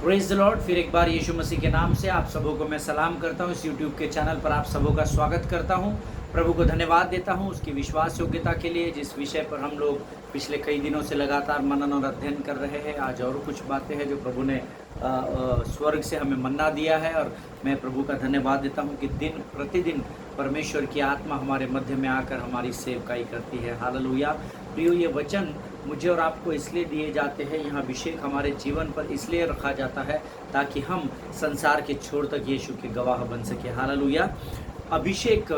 Praise the Lord. फिर एक बार यीशु मसीह के नाम से आप सबों को मैं सलाम करता हूँ। इस यूट्यूब के चैनल पर आप सबों का स्वागत करता हूँ। प्रभु को धन्यवाद देता हूँ उसकी विश्वास योग्यता के लिए, जिस विषय पर हम लोग पिछले कई दिनों से लगातार मनन और अध्ययन कर रहे हैं। आज और कुछ बातें हैं जो प्रभु ने स्वर्ग से हमें मन्ना दिया है, और मैं प्रभु का धन्यवाद देता हूँ कि दिन प्रतिदिन परमेश्वर की आत्मा हमारे मध्य में आकर हमारी सेवकाई करती है। हालेलुया। प्रियो, ये वचन मुझे और आपको इसलिए दिए जाते हैं, यहाँ अभिषेक हमारे जीवन पर इसलिए रखा जाता है ताकि हम संसार के छोर तक यीशु के गवाह बन सके। हालेलुया। अभिषेक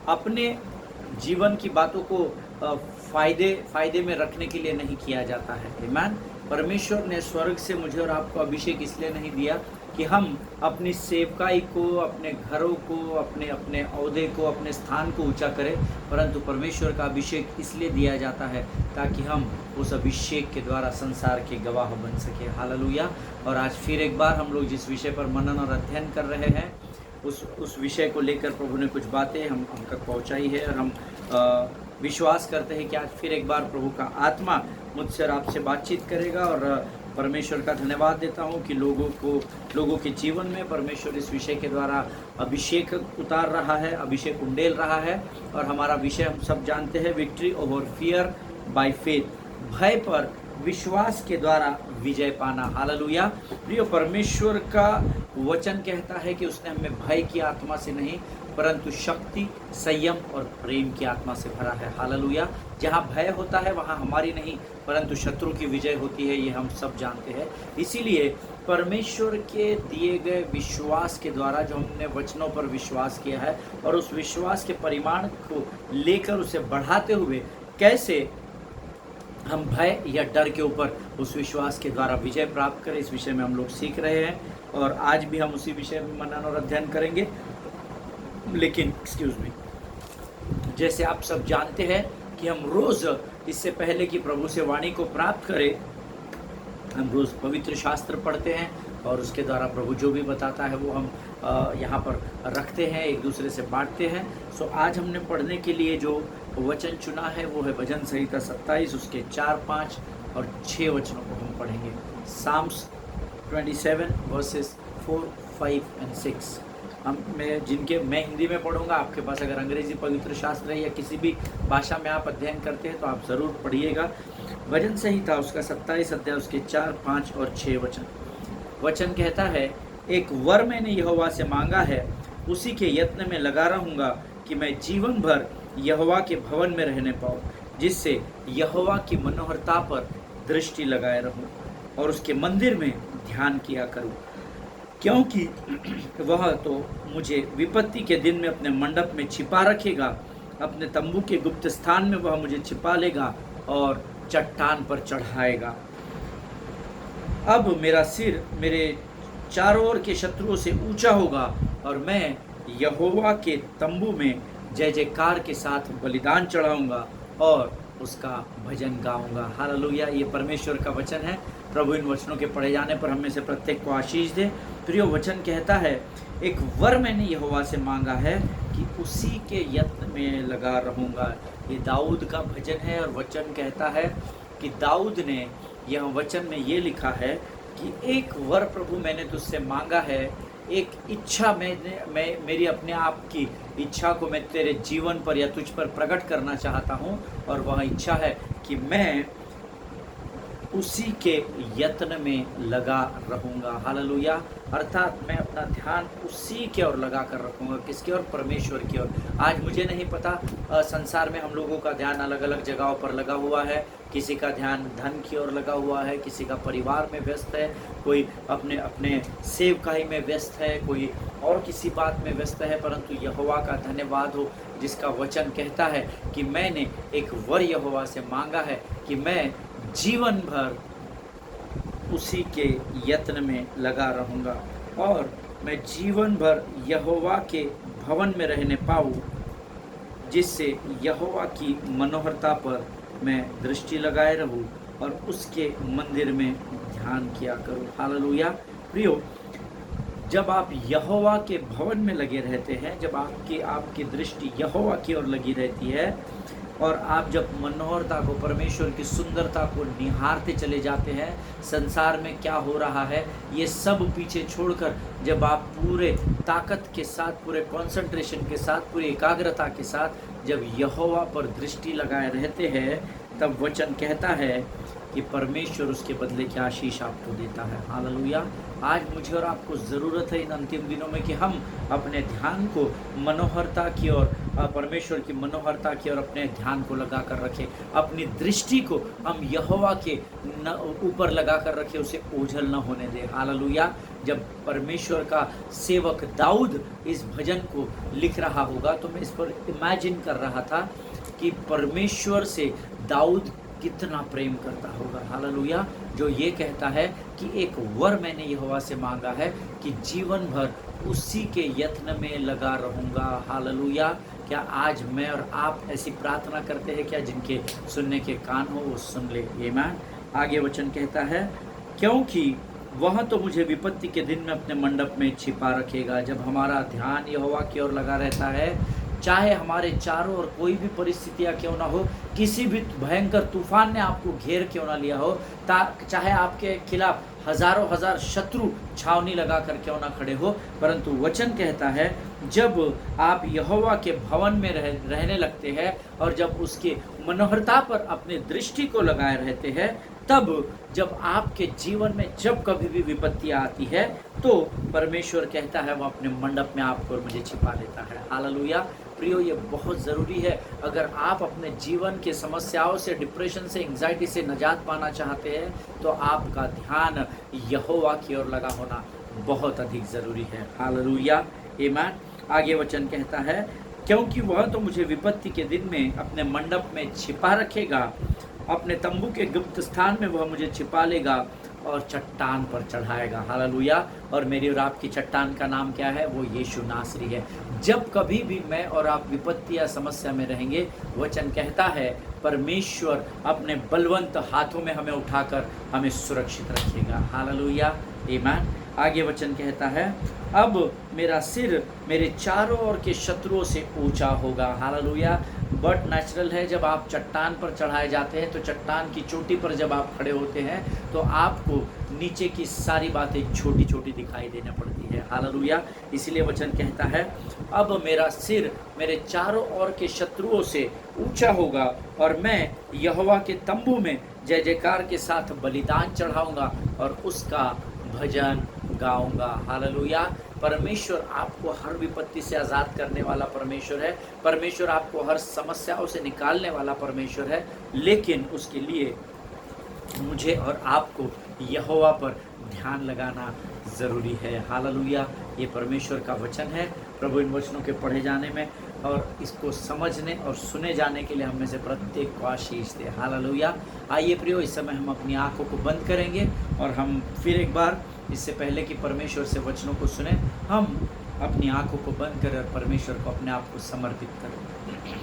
अपने जीवन की बातों को फायदे में रखने के लिए नहीं किया जाता है। आमीन। परमेश्वर ने स्वर्ग से मुझे और आपको अभिषेक इसलिए नहीं दिया कि हम अपनी सेवकाई को, अपने घरों को, अपने अपने ओहदे को, अपने स्थान को ऊंचा करें, परंतु परमेश्वर का अभिषेक इसलिए दिया जाता है ताकि हम उस अभिषेक के द्वारा संसार के गवाह बन सके। हालेलुया। और आज फिर एक बार हम लोग जिस विषय पर मनन और अध्ययन कर रहे हैं, उस विषय को लेकर प्रभु ने कुछ बातें हम तक पहुंचाई है, और हम विश्वास करते हैं कि आज फिर एक बार प्रभु का आत्मा मुझसे और आपसे बातचीत करेगा। और परमेश्वर का धन्यवाद देता हूं कि लोगों के जीवन में परमेश्वर इस विषय के द्वारा अभिषेक उतार रहा है, अभिषेक उंडेल रहा है। और हमारा विषय हम सब जानते हैं, victory over fear by faith, भय पर विश्वास के द्वारा विजय पाना। हालेलुया। प्रिय, परमेश्वर का वचन कहता है कि उसने हमें भय की आत्मा से नहीं परंतु शक्ति, संयम और प्रेम की आत्मा से भरा है। हालेलुया। जहाँ भय होता है वहाँ हमारी नहीं परंतु शत्रु की विजय होती है, ये हम सब जानते हैं। इसीलिए परमेश्वर के दिए गए विश्वास के द्वारा जो हमने वचनों पर विश्वास किया है और उस विश्वास के परिमाण को लेकर उसे बढ़ाते हुए कैसे हम भय या डर के ऊपर उस विश्वास के द्वारा विजय प्राप्त करें, इस विषय में हम लोग सीख रहे हैं। और आज भी हम उसी विषय में मनन और अध्ययन करेंगे। लेकिन जैसे आप सब जानते हैं कि हम रोज़ इससे पहले कि प्रभु से वाणी को प्राप्त करें, हम रोज़ पवित्र शास्त्र पढ़ते हैं और उसके द्वारा प्रभु जो भी बताता है वो हम यहाँ पर रखते हैं, एक दूसरे से बांटते हैं। सो आज हमने पढ़ने के लिए जो वचन चुना है वो है भजन संहिता 27, उसके 4, 5 और 6 वचनों को हम पढ़ेंगे। साम्स 27 वर्सेस 4, 5 और 6। मैं हिंदी में पढ़ूंगा। आपके पास अगर अंग्रेजी पवित्र शास्त्र है या किसी भी भाषा में आप अध्ययन करते हैं तो आप ज़रूर पढ़िएगा। भजन संहिता उसका 27 अध्याय, उसके 4, 5 और 6 वचन कहता है, एक वर मैंने यहोवा से मांगा है, उसी के यत्न में लगा रहूँगा कि मैं जीवन भर यहोवा के भवन में रहने पाऊँ, जिससे यहोवा की मनोहरता पर दृष्टि लगाए रहूँ और उसके मंदिर में ध्यान किया करूँ, क्योंकि वह तो मुझे विपत्ति के दिन में अपने मंडप में छिपा रखेगा, अपने तंबू के गुप्त स्थान में वह मुझे छिपा लेगा और चट्टान पर चढ़ाएगा। अब मेरा सिर मेरे चारों ओर के शत्रुओं से ऊंचा होगा और मैं यहोवा के तंबू में जय जयकार के साथ बलिदान चढ़ाऊंगा और उसका भजन गाऊंगा। हालेलुया। ये परमेश्वर का वचन है। प्रभु इन वचनों के पढ़े जाने पर हमें से प्रत्येक को आशीष दे। प्रियो, वचन कहता है, एक वर मैंने यहोवा से मांगा है कि उसी के यत्न में लगा रहूँगा। ये दाऊद का भजन है और वचन कहता है कि दाऊद ने यह वचन में ये लिखा है कि एक वर प्रभु मैंने तुझसे मांगा है, एक इच्छा मेरी अपने आप की इच्छा को मैं तेरे जीवन पर या तुझ पर प्रकट करना चाहता हूँ, और वह इच्छा है कि मैं उसी के यत्न में लगा रहूँगा। हालेलुया। अर्थात मैं अपना ध्यान उसी के ओर लगा कर रखूँगा। किसके ओर? परमेश्वर की ओर। आज मुझे नहीं पता, संसार में हम लोगों का ध्यान अलग अलग जगहों पर लगा हुआ है। किसी का ध्यान धन की ओर लगा हुआ है, किसी का परिवार में व्यस्त है, कोई अपने अपने सेवकाई में व्यस्त है, कोई और किसी बात में व्यस्त है। परंतु यहोवा का धन्यवाद हो जिसका वचन कहता है कि मैंने एक वर यहोवा से मांगा है कि मैं जीवन भर उसी के यत्न में लगा रहूँगा और मैं जीवन भर यहोवा के भवन में रहने पाऊँ, जिससे यहोवा की मनोहरता पर मैं दृष्टि लगाए रहूँ और उसके मंदिर में ध्यान किया करूँ। हालेलुया। प्रियो, जब आप यहोवा के भवन में लगे रहते हैं, जब आपकी दृष्टि यहोवा की ओर लगी रहती है, और आप जब मनोहरता को, परमेश्वर की सुंदरता को निहारते चले जाते हैं, संसार में क्या हो रहा है ये सब पीछे छोड़कर जब आप पूरे ताकत के साथ, पूरे कंसंट्रेशन के साथ, पूरी एकाग्रता के साथ जब यहोवा पर दृष्टि लगाए रहते हैं, तब वचन कहता है कि परमेश्वर उसके बदले की आशीष आपको देता है। हालेलुया। आज मुझे और आपको ज़रूरत है इन अंतिम दिनों में कि हम अपने ध्यान को मनोहरता की ओर, परमेश्वर की मनोहरता की ओर अपने ध्यान को लगा कर रखें। अपनी दृष्टि को हम यहोवा के ऊपर लगा कर रखें, उसे ओझल न होने दें। हालेलुया। जब परमेश्वर का सेवक दाऊद इस भजन को लिख रहा होगा तो मैं इस पर इमेजिन कर रहा था कि परमेश्वर से दाऊद कितना प्रेम करता होगा। हालेलुया। जो ये कहता है कि एक वर मैंने यहोवा से मांगा है कि जीवन भर उसी के यत्न में लगा रहूँगा। हालेलुया। क्या आज मैं और आप ऐसी प्रार्थना करते हैं क्या? जिनके सुनने के कान हो वो सुन ले। आमीन। आगे वचन कहता है, क्योंकि वह तो मुझे विपत्ति के दिन में अपने मंडप में छिपा रखेगा। जब हमारा ध्यान यहोवा की ओर लगा रहता है, चाहे हमारे चारों ओर कोई भी परिस्थितियाँ क्यों ना हो, किसी भी भयंकर तूफान ने आपको घेर क्यों ना लिया हो, चाहे आपके खिलाफ हजारों हजार शत्रु छावनी लगा कर क्यों ना खड़े हो, परंतु वचन कहता है जब आप यहोवा के भवन में रहने लगते हैं और जब उसके मनोहरता पर अपनी दृष्टि को लगाए रहते हैं, तब जब आपके जीवन में जब कभी भी विपत्तियाँ आती है तो परमेश्वर कहता है वो अपने मंडप में आपको और मुझे छिपा लेता है। हालेलुया। प्रियो, ये बहुत ज़रूरी है। अगर आप अपने जीवन के समस्याओं से, डिप्रेशन से, एंग्जाइटी से निजात पाना चाहते हैं तो आपका ध्यान यहोवा की ओर लगा होना बहुत अधिक ज़रूरी है। हालेलुया। आमीन। आगे वचन कहता है, क्योंकि वह तो मुझे विपत्ति के दिन में अपने मंडप में छिपा रखेगा, अपने तंबू के गुप्त स्थान में वह मुझे छिपा लेगा और चट्टान पर चढ़ाएगा। हालेलुया। और मेरी और आपकी चट्टान का नाम क्या है? वो यीशु नासरी है। जब कभी भी मैं और आप विपत्ति या समस्या में रहेंगे, वचन कहता है परमेश्वर अपने बलवंत हाथों में हमें उठाकर हमें सुरक्षित रखेगा। हालेलुया। आमीन। आगे वचन कहता है, अब मेरा सिर मेरे चारों ओर के शत्रुओं से ऊंचा होगा। हालेलुया। बट नेचुरल है, जब आप चट्टान पर चढ़ाए जाते हैं तो चट्टान की चोटी पर जब आप खड़े होते हैं तो आपको नीचे की सारी बातें छोटी छोटी दिखाई देने पड़ती है। हालेलुया। इसलिए वचन कहता है, अब मेरा सिर मेरे चारों ओर के शत्रुओं से ऊंचा होगा और मैं यहोवा के तंबू में जय जयकार के साथ बलिदान चढ़ाऊंगा और उसका भजन गाऊंगा। हालेलुया। परमेश्वर आपको हर विपत्ति से आज़ाद करने वाला परमेश्वर है। परमेश्वर आपको हर समस्याओं से निकालने वाला परमेश्वर है, लेकिन उसके लिए मुझे और आपको यहोवा पर ध्यान लगाना ज़रूरी है। हालेलुया। ये परमेश्वर का वचन है। प्रभु इन वचनों के पढ़े जाने में और इसको समझने और सुने जाने के लिए हम में से प्रत्येक को आशीष दे। हालेलुया। आइए प्रियो, इस समय हम अपनी आंखों को बंद करेंगे और हम फिर एक बार, इससे पहले कि परमेश्वर से वचनों को सुने, हम अपनी आंखों को बंद कर परमेश्वर को अपने आप को समर्पित करें।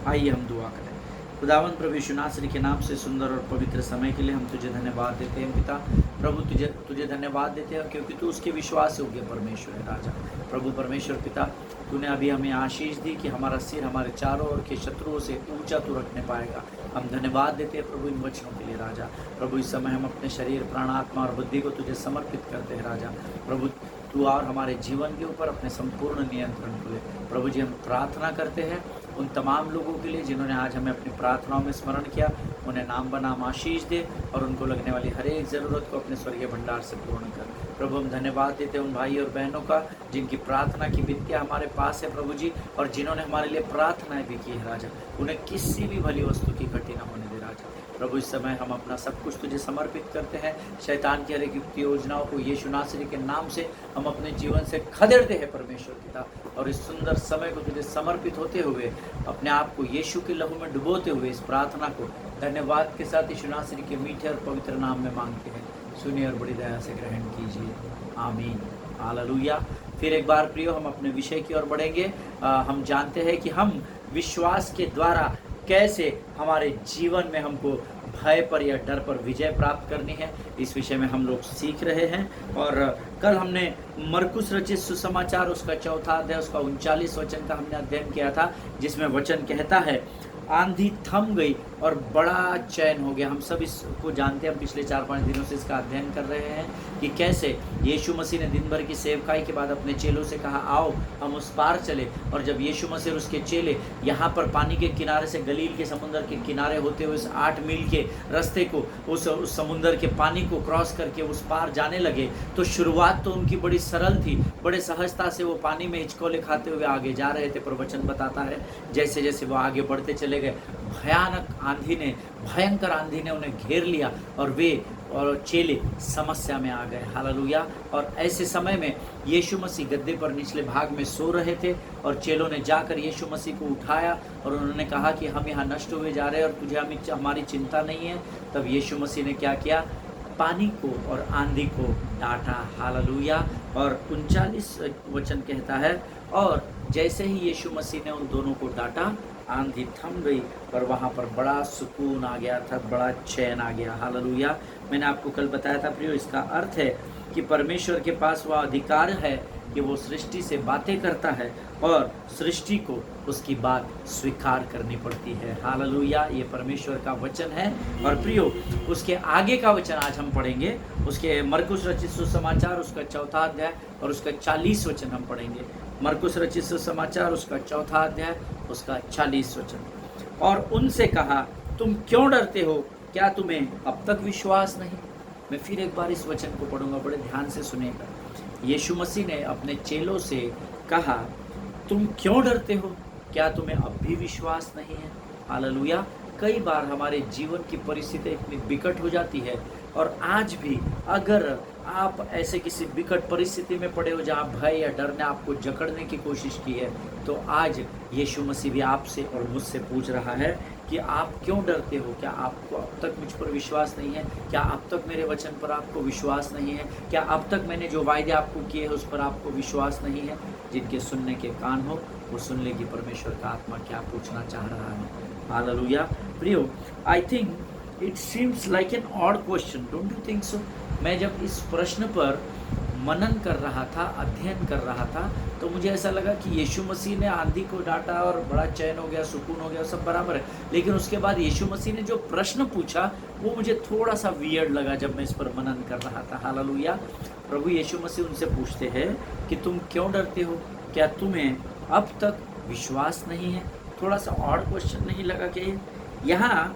आइए हम दुआ करें। खुदावन प्रभु यीशु नासरी के नाम से सुंदर और पवित्र समय के लिए हम तुझे धन्यवाद देते हैं पिता। प्रभु तुझे धन्यवाद देते हैं क्योंकि तू उसके विश्वास योग्य परमेश्वर है राजा। प्रभु परमेश्वर पिता, तूने अभी हमें आशीष दी कि हमारा सिर हमारे चारों ओर के शत्रुओं से ऊंचा तू रखने पाएगा। हम धन्यवाद देते हैं प्रभु इन वचनों के लिए राजा। प्रभु इस समय हम अपने शरीर, प्राण, आत्मा और बुद्धि को तुझे समर्पित करते हैं राजा। प्रभु तू और हमारे जीवन के ऊपर अपने संपूर्ण नियंत्रण को ले। प्रभु जी, हम प्रार्थना करते हैं उन तमाम लोगों के लिए जिन्होंने आज हमें अपनी प्रार्थनाओं में स्मरण किया, उन्हें नाम बनाम आशीष दे और उनको लगने वाली हर एक ज़रूरत को अपने स्वर्गीय भंडार से पूर्ण कर। प्रभु हम धन्यवाद देते हैं उन भाई और बहनों का जिनकी प्रार्थना की वित्तियाँ हमारे पास है प्रभु जी, और जिन्होंने हमारे लिए प्रार्थनाएं भी की है राजा। उन्हें किसी भी भली वस्तु की घटी न होने दे राजा। प्रभु इस समय हम अपना सब कुछ तुझे समर्पित करते हैं। शैतान की हर एक युक्ति योजनाओं को यीशु नासरी के नाम से हम अपने जीवन से खदेड़ते हैं परमेश्वर पिता, और इस सुंदर समय को तुझे समर्पित होते हुए अपने आप को यीशु के लहू में डुबोते हुए इस प्रार्थना को धन्यवाद के साथ यीशु नासरी के मीठे और पवित्र नाम में मांगते हैं। सुनिए और बड़ी दया से ग्रहण कीजिए। आमीन। हालेलुया। फिर एक बार प्रियो, हम अपने विषय की ओर बढ़ेंगे। हम जानते हैं कि हम विश्वास के द्वारा कैसे हमारे जीवन में हमको भय पर या डर पर विजय प्राप्त करनी है, इस विषय में हम लोग सीख रहे हैं। और कल हमने मरकुस रचित सुसमाचार उसका 4 अध्याय उसका 39 वचन का हमने अध्ययन किया था, जिसमें वचन कहता है आंधी थम गई और बड़ा चैन हो गया। हम सब इसको जानते हैं, हम पिछले 4-5 दिनों से इसका अध्ययन कर रहे हैं कि कैसे यीशु मसीह ने दिन भर की सेवकाई के बाद अपने चेलों से कहा, आओ हम उस पार चले। और जब यीशु मसीह और उसके चेले यहाँ पर पानी के किनारे से गलील के समुद्र के किनारे होते हुए उस 8 मील के रास्ते को, उस समुद्र के पानी को क्रॉस करके उस पार जाने लगे, तो शुरुआत तो उनकी बड़ी सरल थी। बड़े सहजता से वो पानी में हिचकोले खाते हुए आगे जा रहे थे। पर वचन बताता है जैसे जैसे वो आगे बढ़ते चले गए, भयंकर आंधी ने उन्हें घेर लिया और वे और चेले समस्या में आ गए। हालेलुया। और ऐसे समय में यीशु मसीह गद्दे पर निचले भाग में सो रहे थे और चेलों ने जाकर यीशु मसीह को उठाया और उन्होंने कहा कि हम यहाँ नष्ट हुए जा रहे हैं और तुझे हमारी चिंता नहीं है। तब यीशु मसीह ने क्या किया? पानी को और आंधी को डांटा। हालेलुया। और 39 वचन कहता है, और जैसे ही यीशु मसीह ने उन दोनों को डांटा, आंधी थम गई और वहाँ पर बड़ा सुकून आ गया, अर्थात बड़ा चैन आ गया। हालेलुया। मैंने आपको कल बताया था प्रियो, इसका अर्थ है कि परमेश्वर के पास वह अधिकार है कि वो सृष्टि से बातें करता है और सृष्टि को उसकी बात स्वीकार करनी पड़ती है। हालेलुया। ये परमेश्वर का वचन है। और प्रियो, उसके आगे का वचन आज हम पढ़ेंगे, उसके मरकुस रचित सुसमाचार उसका 4था अध्याय और उसका 40 वचन हम पढ़ेंगे। मरकुस रचित सुसमाचार उसका 4था अध्याय उसका 40 वचन। और उनसे कहा, तुम क्यों डरते हो? क्या तुम्हें अब तक विश्वास नहीं? मैं फिर एक बार इस वचन को पढ़ूंगा, बड़े ध्यान से सुनिएगा। यीशु मसीह ने अपने चेलों से कहा, तुम क्यों डरते हो? क्या तुम्हें अब भी विश्वास नहीं है? हालेलुया। कई बार हमारे जीवन की परिस्थिति इतनी विकट हो जाती है, और आज भी अगर आप ऐसे किसी विकट परिस्थिति में पड़े हो जहाँ भय या डर ने आपको जकड़ने की कोशिश की है, तो आज यीशु मसीह भी आपसे और मुझसे पूछ रहा है कि आप क्यों डरते हो? क्या आपको अब तक मुझ पर विश्वास नहीं है? क्या अब तक मेरे वचन पर आपको विश्वास नहीं है? क्या अब तक मैंने जो वायदे आपको किए हैं उस पर आपको विश्वास नहीं है? जिनके सुनने के कान हो वो सुन ले कि परमेश्वर का आत्मा क्या पूछना चाह रहा है। हालेलुया। प्रियो, I think it seems like an odd question, don't you think so? मैं जब इस प्रश्न पर मनन कर रहा था, अध्ययन कर रहा था, तो मुझे ऐसा लगा कि यीशु मसीह ने आंधी को डांटा और बड़ा चैन हो गया, सुकून हो गया, सब बराबर है। लेकिन उसके बाद यीशु मसीह ने जो प्रश्न पूछा वो मुझे थोड़ा सा वियर्ड लगा जब मैं इस पर मनन कर रहा था। हालेलुया। प्रभु यीशु मसीह उनसे पूछते हैं कि तुम क्यों डरते हो? क्या तुम्हें अब तक विश्वास नहीं है? थोड़ा सा ऑड क्वेश्चन नहीं लगा कि यहाँ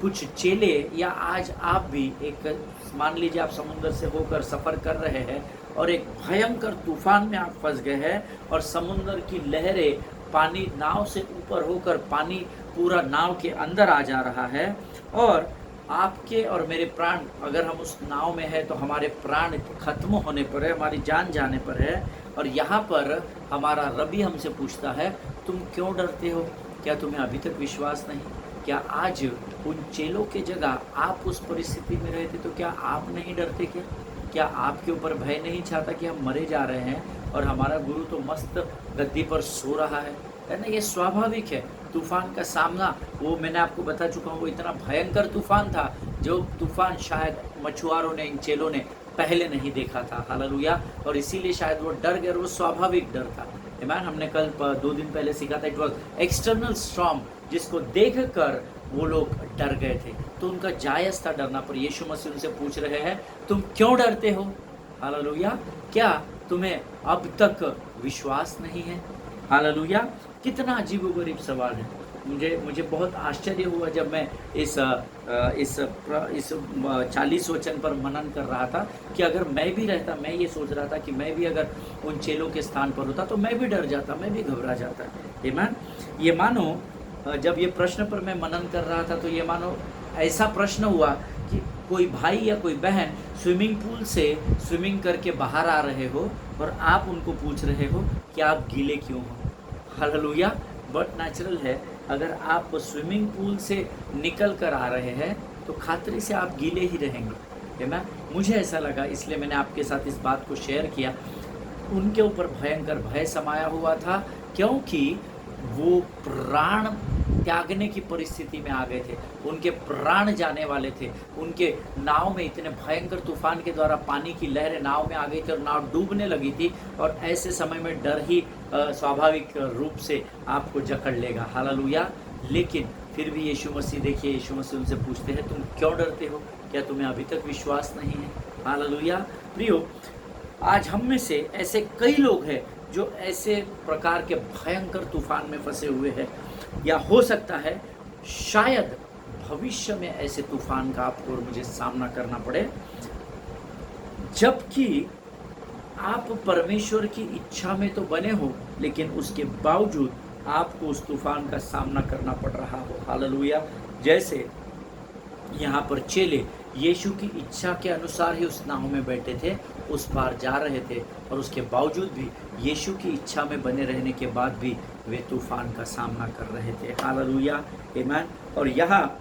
कुछ चेले या आज आप भी एक, मान लीजिए आप समुद्र से होकर सफ़र कर रहे हैं और एक भयंकर तूफान में आप फंस गए हैं और समुद्र की लहरें पानी नाव से ऊपर होकर पानी पूरा नाव के अंदर आ जा रहा है, और आपके और मेरे प्राण, अगर हम उस नाव में है तो हमारे प्राण खत्म होने पर है, हमारी जान जाने पर है। और यहाँ पर हमारा रबी हमसे पूछता है, तुम क्यों डरते हो? क्या तुम्हें अभी तक विश्वास नहीं? क्या आज उन चेलों के जगह आप उस परिस्थिति में रहते तो क्या आप नहीं डरते? क्या आपके ऊपर भय नहीं छाता कि हम मरे जा रहे हैं और हमारा गुरु तो मस्त गद्दी पर सो रहा है ना? ये स्वाभाविक है। तूफान का सामना, वो मैंने आपको बता चुका हूँ, वो इतना भयंकर तूफान था जो तूफान शायद मछुआरों ने, इन चेलों ने पहले नहीं देखा था। हालेलुया। और इसीलिए शायद वो डर गए, वो स्वाभाविक डर था। ईमान, हमने कल 2 दिन पहले सीखा था, इट वॉज एक्सटर्नल स्टॉर्म, जिसको देख कर वो लोग डर गए थे, तो उनका जायज़ था डरना। पर यीशु मसीह उनसे पूछ रहे हैं, तुम क्यों डरते हो? हालेलुया। क्या तुम्हें अब तक विश्वास नहीं है? हालेलुया। कितना अजीबोगरीब सवाल है। मुझे बहुत आश्चर्य हुआ जब मैं इस 40 वचन पर मनन कर रहा था कि अगर मैं भी रहता, मैं ये सोच रहा था कि मैं भी अगर उन चेलों के स्थान पर होता तो मैं भी डर जाता, मैं भी घबरा जाता। आमीन। ये मानो जब ये प्रश्न पर मैं मनन कर रहा था तो ये मानो ऐसा प्रश्न हुआ कि कोई भाई या कोई बहन स्विमिंग पूल से स्विमिंग करके बाहर आ रहे हो और आप उनको पूछ रहे हो कि आप गीले क्यों हो। हालेलुया। बट नेचुरल है, अगर आप स्विमिंग पूल से निकल कर आ रहे हैं तो खातरी से आप गीले ही रहेंगे, है ना? मुझे ऐसा लगा, इसलिए मैंने आपके साथ इस बात को शेयर किया। उनके ऊपर भयंकर भय समाया हुआ था, क्योंकि वो प्राण त्यागने की परिस्थिति में आ गए थे, उनके प्राण जाने वाले थे। उनके नाव में इतने भयंकर तूफान के द्वारा पानी की लहरें नाव में आ गई थी और नाव डूबने लगी थी, और ऐसे समय में डर ही स्वाभाविक रूप से आपको जकड़ लेगा। हालेलुया। लेकिन फिर भी यीशु मसीह, देखिए यीशु मसीह उनसे पूछते हैं तुम क्यों डरते हो, क्या तुम्हें अभी तक विश्वास नहीं है। हालेलुया। प्रियो, आज हम में से ऐसे कई लोग हैं जो ऐसे प्रकार के भयंकर तूफान में फंसे हुए हैं, या हो सकता है शायद भविष्य में ऐसे तूफान का आपको और मुझे सामना करना पड़े, जबकि आप परमेश्वर की इच्छा में तो बने हो, लेकिन उसके बावजूद आपको उस तूफान का सामना करना पड़ रहा हो। हालेलुया। जैसे यहाँ पर चेले यीशु की इच्छा के अनुसार ही उस नाव में बैठे थे, उस पार जा रहे थे, और उसके बावजूद भी यीशु की इच्छा में बने रहने के बाद भी वे तूफान का सामना कर रहे थे। हालेलुया, आमीन। और यहाँ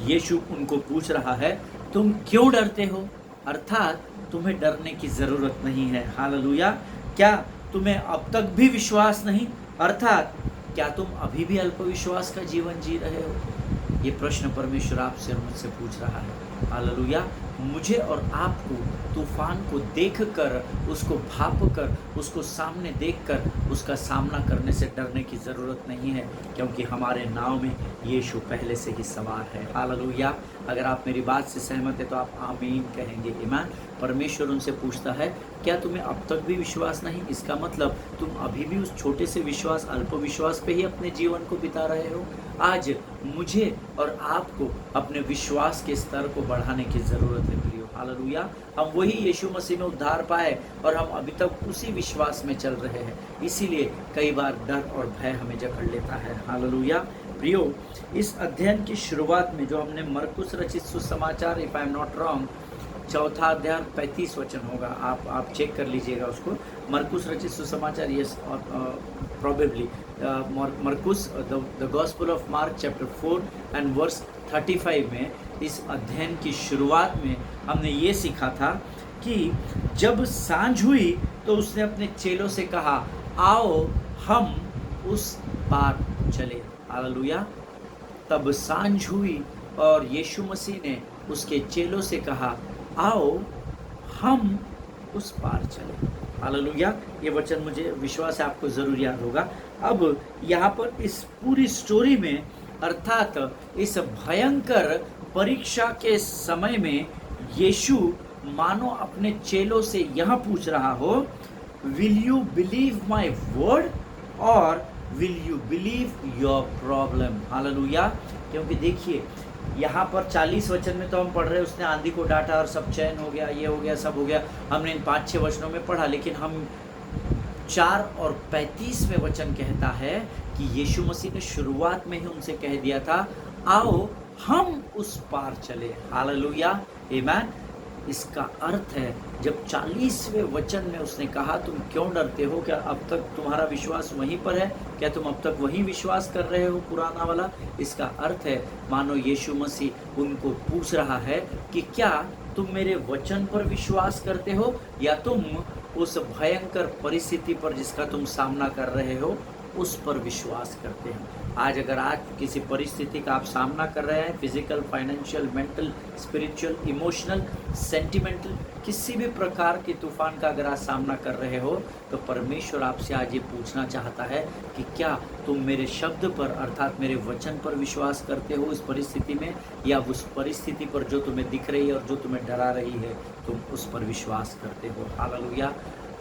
यीशु उनको पूछ रहा है तुम क्यों डरते हो, अर्थात तुम्हें डरने की ज़रूरत नहीं है। हालेलुया। क्या तुम्हें अब तक भी विश्वास नहीं, अर्थात क्या तुम अभी भी अल्पविश्वास का जीवन जी रहे हो। ये प्रश्न परमेश्वर आपसे और मुझसे पूछ रहा है। हालेलुया। मुझे और आपको तूफान को देखकर, उसको भांपकर, उसको सामने देखकर उसका सामना करने से डरने की ज़रूरत नहीं है, क्योंकि हमारे नाव में यीशु पहले से ही सवार है। हालेलुया। अगर आप मेरी बात से सहमत है तो आप आमीन कहेंगे। ईमान। परमेश्वर उनसे पूछता है क्या तुम्हें अब तक भी विश्वास नहीं, इसका मतलब तुम अभी भी उस छोटे से विश्वास, अल्प विश्वास पे ही अपने जीवन को बिता रहे हो। आज मुझे और आपको अपने विश्वास के स्तर को बढ़ाने की ज़रूरत है प्रियो। हालेलुया। हम वही यीशु मसीह में उद्धार पाए और हम अभी तक उसी विश्वास में चल रहे हैं, इसीलिए कई बार डर और भय हमें जकड़ लेता है। हालेलुया। प्रियो, इस अध्ययन की शुरुआत में जो हमने मरकुस रचित सुसमाचार, if I am not wrong, चौथा अध्याय 35 वचन होगा, आप चेक कर लीजिएगा उसको। मरकुस रचित सुसमाचार, यस प्रोबेबली मरकुस, the gospel of Mark chapter 4 and verse 35 में इस अध्ययन की शुरुआत में हमने ये सीखा था कि जब सांझ हुई तो उसने अपने चेलों से कहा आओ हम उस पार चले। हालेलुया। तब सांझ हुई और यीशु मसीह ने उसके चेलों से कहा आओ हम उस पार चले। हालेलुया। ये वचन मुझे विश्वास है आपको ज़रूर याद होगा। अब यहाँ पर इस पूरी स्टोरी में, अर्थात इस भयंकर परीक्षा के समय में, यीशु मानो अपने चेलों से यह पूछ रहा हो will you believe my word और will you believe your problem. Hallelujah. क्योंकि देखिए यहाँ पर 40 वचन में तो हम पढ़ रहे हैं उसने आंधी को डांटा और सब चैन हो गया, ये हो गया, सब हो गया, हमने इन 5-6 वचनों में पढ़ा। लेकिन हम 4 और 35वें वचन कहता है कि यीशु मसीह ने शुरुआत में ही उनसे कह दिया था आओ हम उस पार चले। हालेलुया, आमीन। इसका अर्थ है जब 40वें वचन में उसने कहा तुम क्यों डरते हो, क्या अब तक तुम्हारा विश्वास वहीं पर है, क्या तुम अब तक वहीं विश्वास कर रहे हो पुराना वाला। इसका अर्थ है मानो यीशु मसीह उनको पूछ रहा है कि क्या तुम मेरे वचन पर विश्वास करते हो या तुम उस भयंकर परिस्थिति पर जिसका तुम सामना कर रहे हो उस पर विश्वास करते हो। आज अगर आज किसी परिस्थिति का आप सामना कर रहे हैं, physical, financial, mental, spiritual, emotional, sentimental, किसी भी प्रकार के तूफान का अगर आप सामना कर रहे हो, तो परमेश्वर आपसे आज ये पूछना चाहता है कि क्या तुम मेरे शब्द पर, अर्थात मेरे वचन पर विश्वास करते हो इस परिस्थिति में, या उस परिस्थिति पर जो तुम्हें दिख रही है और जो तुम्हें डरा रही है तुम उस पर विश्वास करते हो। हालेलुया।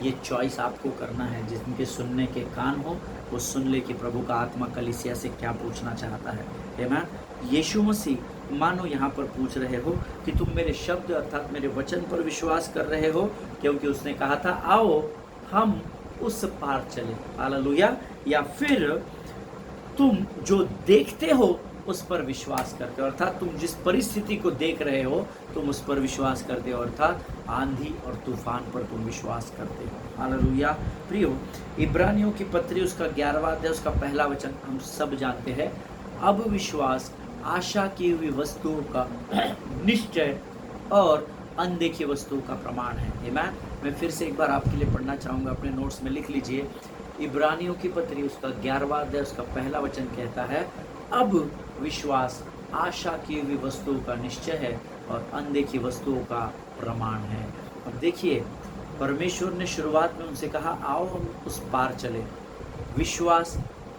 ये चॉइस आपको करना है। जिनके सुनने के कान हो वो सुन ले कि प्रभु का आत्मा कलीसिया से क्या पूछना चाहता है। आमीन। यीशु मसीह मानो यहाँ पर पूछ रहे हो कि तुम मेरे शब्द अर्थात मेरे वचन पर विश्वास कर रहे हो, क्योंकि उसने कहा था आओ हम उस पार चले। हालेलुया। या फिर तुम जो देखते हो उस पर विश्वास करते हो, अर्थात तुम जिस परिस्थिति को देख रहे हो तुम उस पर विश्वास करते हो, अर्थात आंधी और तूफान पर तुम विश्वास करते हो। हालेलुया। प्रियो, इब्रानियों की पत्री उसका 11वां अध्याय उसका पहला वचन हम सब जानते हैं, अब विश्वास आशा की हुई वस्तुओं का निश्चय और अनदेखी वस्तुओं का प्रमाण है। आमीन। मैं फिर से एक बार आपके लिए पढ़ना चाहूँगा, अपने नोट्स में लिख लीजिए। इब्रानियों की पत्री उसका 11वां अध्याय उसका पहला वचन कहता है अब विश्वास आशा की हुई वस्तुओं का निश्चय है और अनदेखी वस्तुओं का प्रमाण है। अब देखिए, परमेश्वर ने शुरुआत में उनसे कहा आओ हम उस पार चले। विश्वास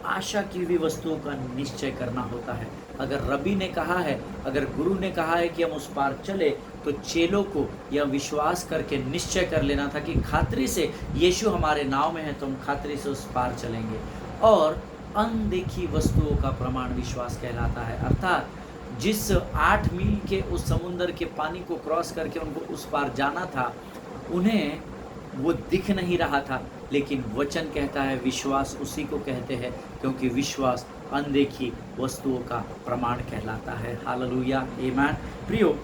आशा की हुई वस्तुओं का निश्चय करना होता है। अगर रबी ने कहा है, अगर गुरु ने कहा है कि हम उस पार चले, तो चेलों को यह विश्वास करके निश्चय कर लेना था कि खातरी से यीशु हमारे नाव में है, तो हम खातरी से उस पार चलेंगे। और अनदेखी वस्तुओं का प्रमाण विश्वास कहलाता है, अर्थात जिस 8 मील के उस समुंदर के पानी को क्रॉस करके उनको उस पार जाना था, उन्हें वो दिख नहीं रहा था, लेकिन वचन कहता है विश्वास उसी को कहते हैं, क्योंकि विश्वास अनदेखी वस्तुओं का प्रमाण कहलाता है। हालेलुया, आमेन। प्रियो,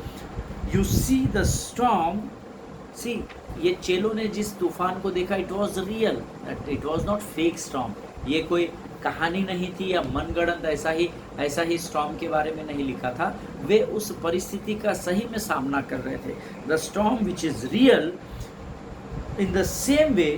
यू सी द स्टॉर्म, सी ये चेलों ने जिस तूफान को देखा, it was real, it was not fake storm. ये कोई कहानी नहीं थी या मनगढ़ंत ऐसा ही स्टॉर्म के बारे में नहीं लिखा था। वे उस परिस्थिति का सही में सामना कर रहे थे। The storm which is real, in the same way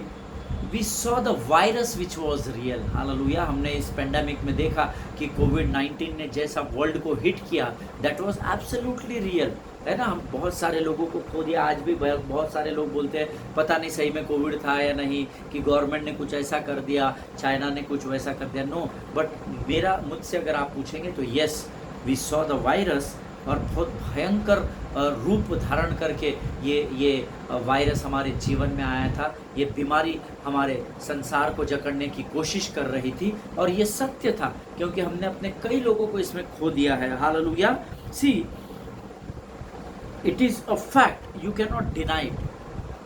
we saw the virus which was real। Hallelujah. हमने इस पेंडेमिक में देखा कि कोविड-19 ने जैसा वर्ल्ड को हिट किया, दैट वाज एब्सोल्युटली रियल, है ना। हम बहुत सारे लोगों को खो दिया। आज भी बहुत सारे लोग बोलते हैं पता नहीं सही में कोविड था या नहीं, कि गवर्नमेंट ने कुछ ऐसा कर दिया, चाइना ने कुछ वैसा कर दिया। नो, बट मुझसे अगर आप पूछेंगे तो yes, we saw the virus, और बहुत भयंकर रूप धारण करके ये वायरस हमारे जीवन में आया था। ये बीमारी हमारे संसार को जकड़ने की कोशिश कर रही थी, और ये सत्य था, क्योंकि हमने अपने कई लोगों को इसमें खो दिया है। Hallelujah. See, it is a fact, you can not deny it.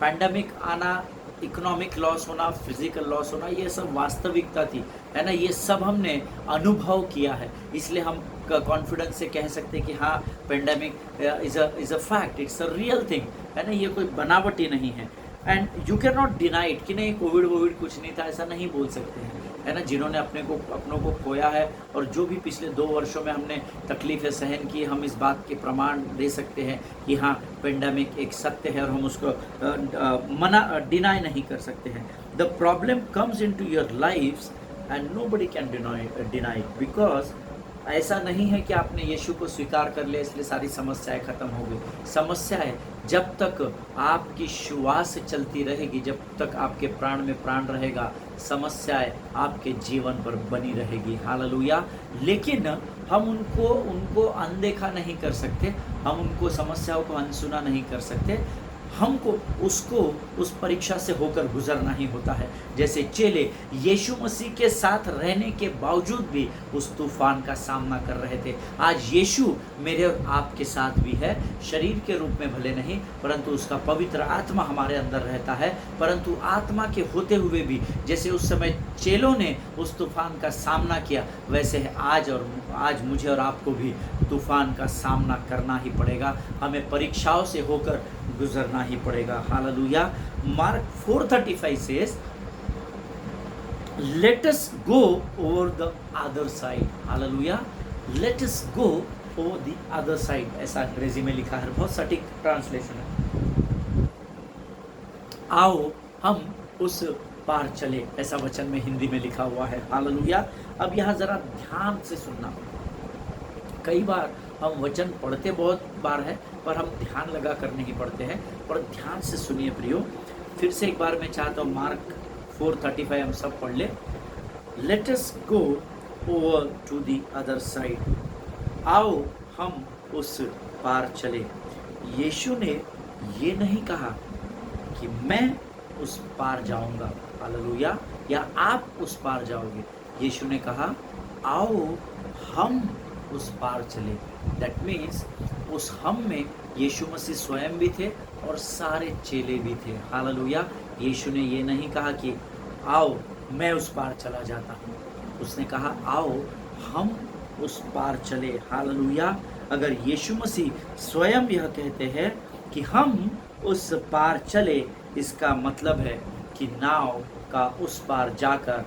Pandemic आना, इकोनॉमिक लॉस होना, फिजिकल लॉस होना, ये सब वास्तविकता थी, है ना। ये सब हमने अनुभव किया है, इसलिए हम कॉन्फिडेंस से कह सकते हैं कि हाँ, pandemic is a fact, it's a real thing, है ना। ये कोई बनावटी नहीं है। And you can not deny it कि नहीं कोविड कुछ नहीं था, ऐसा नहीं बोल सकते हैं, है ना। जिन्होंने अपनों को खोया है, और जो भी पिछले 2 वर्षों में हमने तकलीफ़ें सहन की, हम इस बात के प्रमाण दे सकते हैं कि हाँ, पेंडेमिक एक सत्य है, और हम उसको डिनाई नहीं कर सकते हैं। The problem comes into your life and nobody can deny it, because ऐसा नहीं है कि आपने यीशु को स्वीकार कर लिया इसलिए सारी समस्याएं खत्म हो गई। समस्या है, जब तक आपकी श्वास चलती रहेगी, जब तक आपके प्राण में प्राण रहेगा, समस्याएं आपके जीवन पर बनी रहेगी। हालेलुया। लेकिन हम उनको अनदेखा नहीं कर सकते, हम उनको समस्याओं को अनसुना नहीं कर सकते। हमको उस परीक्षा से होकर गुजरना ही होता है। जैसे चेले यीशु मसीह के साथ रहने के बावजूद भी उस तूफान का सामना कर रहे थे। आज यीशु मेरे और आपके साथ भी है, शरीर के रूप में भले नहीं, परंतु उसका पवित्र आत्मा हमारे अंदर रहता है। परंतु आत्मा के होते हुए भी जैसे उस समय चेलों ने उस तूफान का सामना किया, वैसे है आज मुझे और आपको भी तूफान का सामना करना ही पड़ेगा। हमें परीक्षाओं से होकर गुजरना ही पड़ेगा। Hallelujah. Mark 4:35 says, late us go over the other side. Hallelujah. Late us go over the other side, ऐसा अंग्रेजी में लिखा है, बहुत सटीक ट्रांसलेशन है। आओ हम उस पार चले, ऐसा वचन में हिंदी में लिखा हुआ है। हालेलुया। अब यहाँ जरा ध्यान से सुनना। कई बार हम वचन पढ़ते बहुत बार है, पर हम ध्यान लगा कर नहीं पढ़ते हैं, पर ध्यान से सुनिए प्रियो। फिर से एक बार मैं चाहता हूँ मार्क 4:35 हम सब पढ़ ले। Let us go over to the other side, आओ हम उस पार चले। यीशु ने ये नहीं कहा कि मैं उस पार जाऊंगा, हालेलुया, या आप उस पार जाओगे। यीशु ने कहा आओ हम उस पार चले। दैट मीन्स उस हम में यीशु मसीह स्वयं भी थे और सारे चेले भी थे। हालेलुया। यीशु ने ये नहीं कहा कि आओ मैं उस पार चला जाता हूँ, उसने कहा आओ हम उस पार चले। हालेलुया। अगर यीशु मसीह स्वयं यह कहते हैं कि हम उस पार चले, इसका मतलब है कि नाव का उस पार जाकर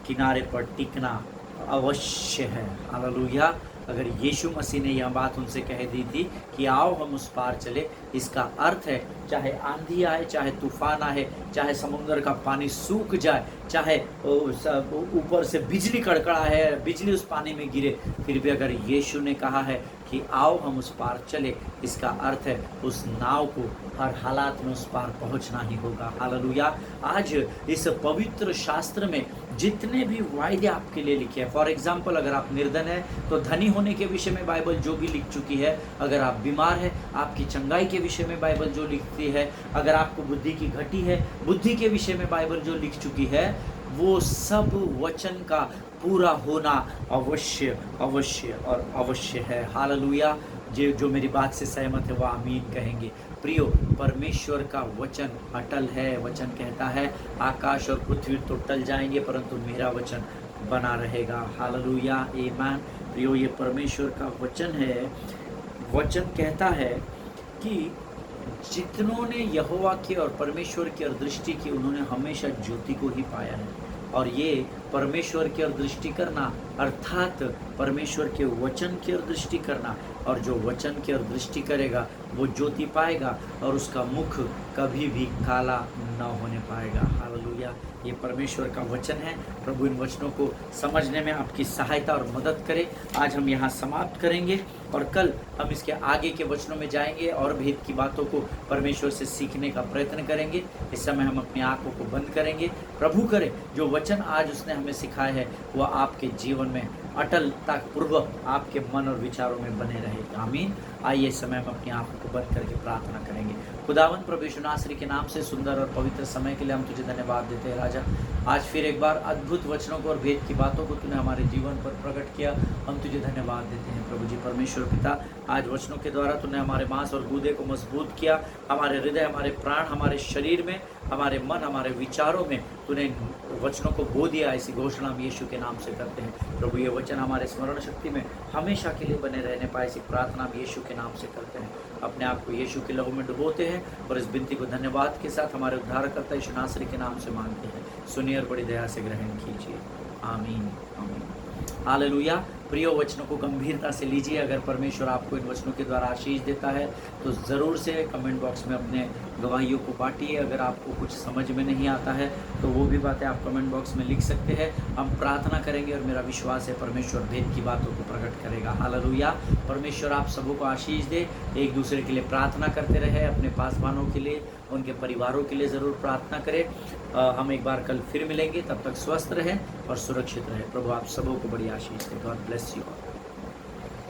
किनारे पर टिकना अवश्य है। हालेलुया। अगर यीशु मसीह ने यह बात उनसे कह दी थी कि आओ हम उस पार चले, इसका अर्थ है चाहे आंधी आए, चाहे तूफान आए, चाहे समुद्र का पानी सूख जाए, चाहे ऊपर से बिजली कड़कड़ा है, बिजली उस पानी में गिरे, फिर भी अगर यीशु ने कहा है कि कि आओ हम उस पार चले। इसका अर्थ है उस नाव को हर हालात में उस पार पहुंचना ही होगा। हालेलुया। आज इस पवित्र शास्त्र में जितने भी वायदे आपके लिए लिखे हैं, फॉर एग्जाम्पल अगर आप निर्धन हैं तो धनी होने के विषय में बाइबल जो भी लिख चुकी है, अगर आप बीमार हैं आपकी चंगाई के विषय में बाइबल जो लिखती है, अगर आपको बुद्धि की घटी है बुद्धि के विषय में बाइबल जो लिख चुकी है, वो सब वचन का पूरा होना अवश्य अवश्य और अवश्य है। हालेलुया। जो मेरी बात से सहमत है वो आमीन कहेंगे। प्रियो, परमेश्वर का वचन अटल है। वचन कहता है आकाश और पृथ्वी तो टल जाएंगे परंतु मेरा वचन बना रहेगा। हालेलुया, आमीन। प्रियो, ये परमेश्वर का वचन है। वचन कहता है कि जितनों ने यहोवा की और परमेश्वर की और दृष्टि की उन्होंने हमेशा ज्योति को ही पाया है। और ये परमेश्वर की ओर दृष्टि करना अर्थात परमेश्वर के वचन की ओर दृष्टि करना, और जो वचन की ओर दृष्टि करेगा वो ज्योति पाएगा और उसका मुख कभी भी काला न होने पाएगा। हालेलुया। ये परमेश्वर का वचन है। प्रभु इन वचनों को समझने में आपकी सहायता और मदद करे। आज हम यहाँ समाप्त करेंगे और कल हम इसके आगे के वचनों में जाएंगे और भेद की बातों को परमेश्वर से सीखने का प्रयत्न करेंगे। इस समय हम अपनी आंखों को बंद करेंगे। प्रभु करे जो वचन आज उसने हमें सिखाया है वह आपके जीवन में अटलता पूर्वक आपके मन और विचारों में बने रहे। आमीन। आइए समय हम अपनी आंखों को बंद करके प्रार्थना करेंगे। खुदावन प्रभु यीशु नासरी के नाम से सुंदर और पवित्र समय के लिए हम तुझे धन्यवाद देते हैं राजा। आज फिर एक बार अद्भुत वचनों को और भेद की बातों को तूने हमारे जीवन पर प्रकट किया, हम तुझे धन्यवाद देते हैं प्रभु जी। परमेश्वर पिता, आज वचनों के द्वारा तूने हमारे मांस और गूदे को मजबूत किया, हमारे हृदय, हमारे प्राण, हमारे शरीर में, हमारे मन, हमारे विचारों में तूने वचनों को बो दिया। ऐसी घोषणा हम यीशु के नाम से करते हैं प्रभु। ये वचन हमारे स्मरण शक्ति में हमेशा के लिए बने रहने पाए, ऐसी प्रार्थना हम यीशु के नाम से करते हैं। अपने आप को यीशु के लहू में डुबोते हैं और इस विनती को धन्यवाद के साथ हमारे उद्धारकर्ता यीशु नासरी के नाम से मांगते हैं। सुनिए और बड़ी दया से ग्रहण कीजिए। आमीन, आमीन। हालेलुया। प्रिय वचनों को गंभीरता से लीजिए। अगर परमेश्वर आपको इन वचनों के द्वारा आशीष देता है तो ज़रूर से कमेंट बॉक्स में अपने गवाहियों को बांटिए। अगर आपको कुछ समझ में नहीं आता है तो वो भी बातें आप कमेंट बॉक्स में लिख सकते हैं। हम प्रार्थना करेंगे और मेरा विश्वास है परमेश्वर भेद की बातों को प्रकट करेगा। हालेलुया। परमेश्वर आप सबों को आशीष दे। एक दूसरे के लिए प्रार्थना करते रहे, अपने पासवानों के लिए, उनके परिवारों के लिए ज़रूर प्रार्थना करें। हम एक बार कल फिर मिलेंगे, तब तक स्वस्थ रहें और सुरक्षित रहें। प्रभु आप सबों को बड़ी आशीष दे। God bless you.